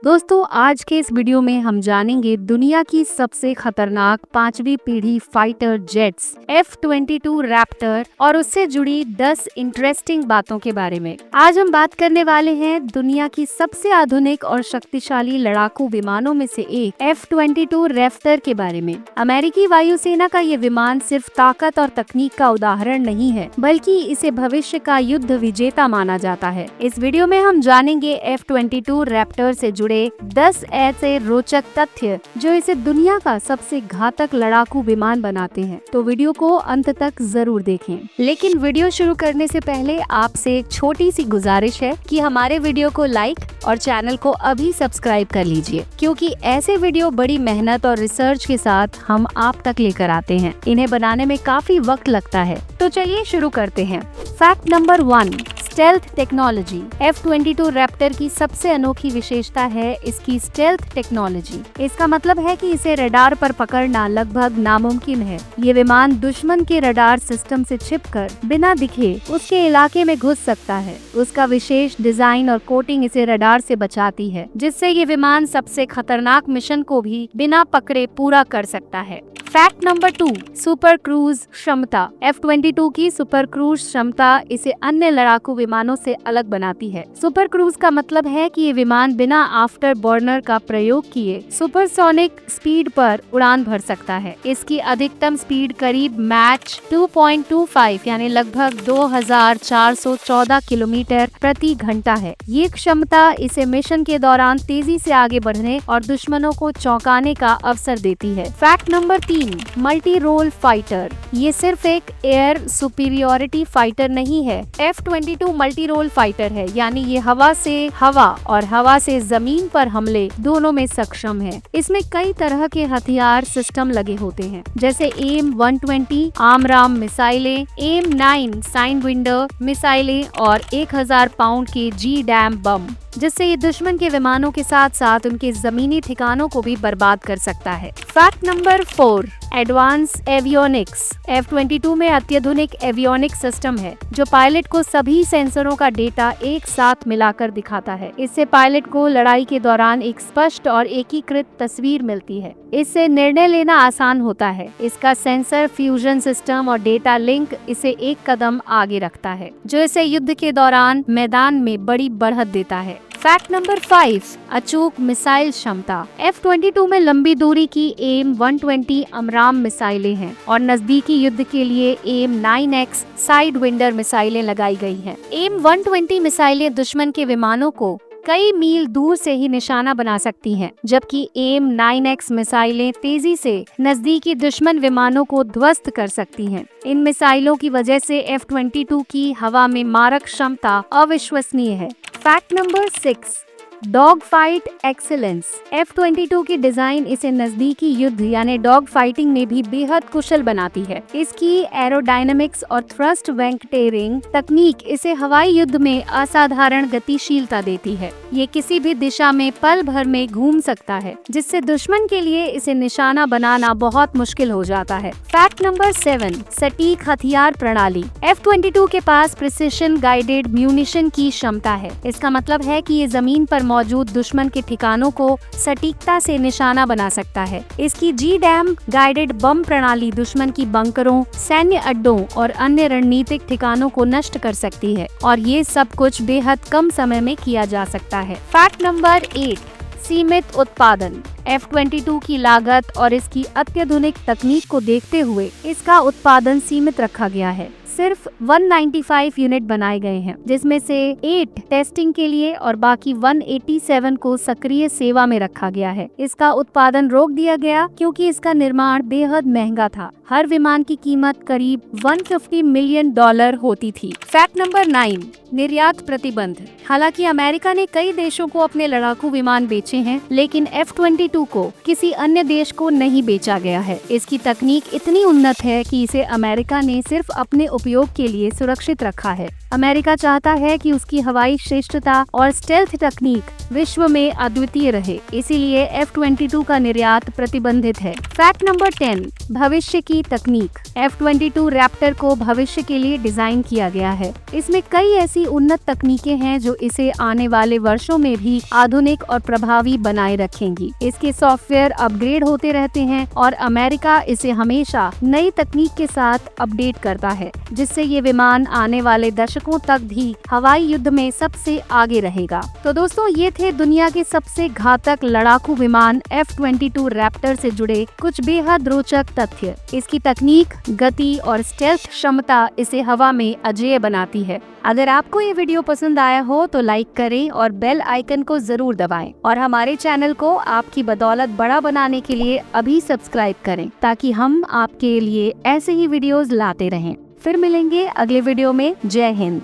दोस्तों आज के इस वीडियो में हम जानेंगे दुनिया की सबसे खतरनाक 5वीं पीढ़ी फाइटर जेट्स F-22 रैप्टर और उससे जुड़ी 10 इंटरेस्टिंग बातों के बारे में। आज हम बात करने वाले हैं दुनिया की सबसे आधुनिक और शक्तिशाली लड़ाकू विमानों में से एक F-22 रैप्टर के बारे में। अमेरिकी वायुसेना का ये विमान सिर्फ ताकत और तकनीक का उदाहरण नहीं है, बल्कि इसे भविष्य का युद्ध विजेता माना जाता है। इस वीडियो में हम जानेंगे F-22 रैप्टर से जुड़े 10 ऐसे रोचक तथ्य जो इसे दुनिया का सबसे घातक लड़ाकू विमान बनाते हैं। तो वीडियो को अंत तक जरूर देखें। लेकिन वीडियो शुरू करने से पहले आपसे एक छोटी सी गुजारिश है कि हमारे वीडियो को लाइक और चैनल को अभी सब्सक्राइब कर लीजिए, क्योंकि ऐसे वीडियो बड़ी मेहनत और रिसर्च के साथ हम आप तक लेकर आते हैं। इन्हें बनाने में काफी वक्त लगता है। तो चलिए शुरू करते हैं। Fact number 1, stealth technology. F-22 Raptor की सबसे अनोखी विशेषता है इसकी स्टेल्थ टेक्नोलॉजी। इसका मतलब है कि इसे रडार पर पकड़ना लगभग नामुमकिन है। ये विमान दुश्मन के रडार सिस्टम से छिपकर बिना दिखे उसके इलाके में घुस सकता है। उसका विशेष डिजाइन और कोटिंग इसे रडार से बचाती है, जिससे ये विमान सबसे खतरनाक मिशन को भी बिना पकड़े पूरा कर सकता है। फैक्ट नंबर 2, सुपर क्रूज क्षमता। F-22 की सुपर क्रूज क्षमता इसे अन्य लड़ाकू विमानों से अलग बनाती है। सुपर क्रूज का मतलब है कि ये विमान बिना आफ्टर बर्नर का प्रयोग किए सुपरसोनिक स्पीड पर उड़ान भर सकता है। इसकी अधिकतम स्पीड करीब मैच 2.25 यानी लगभग 2414 किलोमीटर प्रति घंटा है। ये क्षमता इसे मिशन के दौरान तेजी से आगे बढ़ने और दुश्मनों को चौंकाने का अवसर देती है। Fact number 3, multi role fighter. ये सिर्फ एक एयर सुपीरियोरिटी फाइटर नहीं है। F-22 मल्टी रोल फाइटर है, यानी ये हवा से हवा और हवा से जमीन पर हमले दोनों में सक्षम है। इसमें कई तरह के हथियार सिस्टम लगे होते हैं, जैसे AIM-120 आर्म मिसाइलें, AIM-9 साइडविंडर मिसाइलें और 1000 पाउंड के G-DAM बम, जिससे ये दुश्मन के विमानों के साथ साथ उनके जमीनी ठिकानों को भी बर्बाद कर सकता है। Fact number 4, advance avionics. F-22 में अत्याधुनिक एवियोनिक्स सिस्टम है, जो पायलट को सभी सेंसरों का डेटा एक साथ मिलाकर दिखाता है। इससे पायलट को लड़ाई के दौरान एक स्पष्ट और एकीकृत तस्वीर मिलती है। इससे निर्णय लेना आसान होता है। इसका सेंसर फ्यूजन सिस्टम और डेटा लिंक इसे एक कदम आगे रखता है, जो इसे युद्ध के दौरान मैदान में बड़ी बढ़त देता है। फैक्ट नंबर 5, अचूक मिसाइल क्षमता। F-22 में लंबी दूरी की AIM-120 आर्म मिसाइलें हैं और नजदीकी युद्ध के लिए AIM-9X साइडविंडर मिसाइलें लगाई गई हैं। AIM-120 मिसाइलें दुश्मन के विमानों को कई मील दूर से ही निशाना बना सकती हैं, जबकि AIM-9X मिसाइलें तेजी से नजदीकी दुश्मन विमानों को ध्वस्त कर सकती हैं। इन मिसाइलों की वजह से F-22 की हवा में मारक क्षमता अविश्वसनीय है। Fact number 6, dog fight excellence. F-22 की डिजाइन इसे नजदीकी युद्ध यानी डॉग फाइटिंग में भी बेहद कुशल बनाती है। इसकी एरोडायनामिक्स और थ्रस्ट वेंकटेरिंग तकनीक इसे हवाई युद्ध में असाधारण गतिशीलता देती है। ये किसी भी दिशा में पल भर में घूम सकता है, जिससे दुश्मन के लिए इसे निशाना बनाना बहुत मुश्किल हो जाता है। फैक्ट नंबर 7, सटीक हथियार प्रणाली। F-22 के पास प्रिसिशन गाइडेड म्यूनिशन की क्षमता है। इसका मतलब है कि ये जमीन पर मौजूद दुश्मन के ठिकानों को सटीकता से निशाना बना सकता है। इसकी G-DAM गाइडेड बम प्रणाली दुश्मन की बंकरों, सैन्य अड्डों और अन्य रणनीतिक ठिकानों को नष्ट कर सकती है, और ये सब कुछ बेहद कम समय में किया जा सकता है। फैक्ट नंबर 8, सीमित उत्पादन। F-22 की लागत और इसकी अत्याधुनिक तकनीक को देखते हुए इसका उत्पादन सीमित रखा गया है। सिर्फ 195 यूनिट बनाए गए हैं, जिसमें से 8 टेस्टिंग के लिए और बाकी 187 को सक्रिय सेवा में रखा गया है। इसका उत्पादन रोक दिया गया क्योंकि इसका निर्माण बेहद महंगा था। हर विमान की कीमत करीब $150 मिलियन होती थी। फैक्ट नंबर 9, निर्यात प्रतिबंध। हालांकि अमेरिका ने कई देशों को अपने लड़ाकू विमान बेचे हैं, लेकिन F-22 को किसी अन्य देश को नहीं बेचा गया है। इसकी तकनीक इतनी उन्नत है कि इसे अमेरिका ने सिर्फ अपने उपयोग के लिए सुरक्षित रखा है। अमेरिका चाहता है कि उसकी हवाई श्रेष्ठता और स्टेल्थ तकनीक विश्व में अद्वितीय रहे, इसीलिए F-22 का निर्यात प्रतिबंधित है। फैक्ट नंबर 10, भविष्य की तकनीक। F-22 रैप्टर को भविष्य के लिए डिजाइन किया गया है। इसमें कई ऐसी उन्नत तकनीकें हैं जो इसे आने वाले वर्षों में भी आधुनिक और प्रभावी बनाए रखेंगी। इसके सॉफ्टवेयर अपग्रेड होते रहते हैं और अमेरिका इसे हमेशा नई तकनीक के साथ अपडेट करता है, जिससे ये विमान आने वाले दशकों तक भी हवाई युद्ध में सबसे आगे रहेगा। तो दोस्तों, ये थे दुनिया के सबसे घातक लड़ाकू विमान F-22 रैप्टर से जुड़े कुछ बेहद रोचक तथ्य। इसकी तकनीक, गति और स्टेल्थ क्षमता इसे हवा में अजेय बनाती है। अगर आपको ये वीडियो पसंद आया हो तो लाइक करें और बेल आइकन को जरूर दबाएं और हमारे चैनल को आपकी बदौलत बड़ा बनाने के लिए अभी सब्सक्राइब करें, ताकि हम आपके लिए ऐसे ही वीडियोस लाते रहें। फिर मिलेंगे अगले वीडियो में। जय हिंद।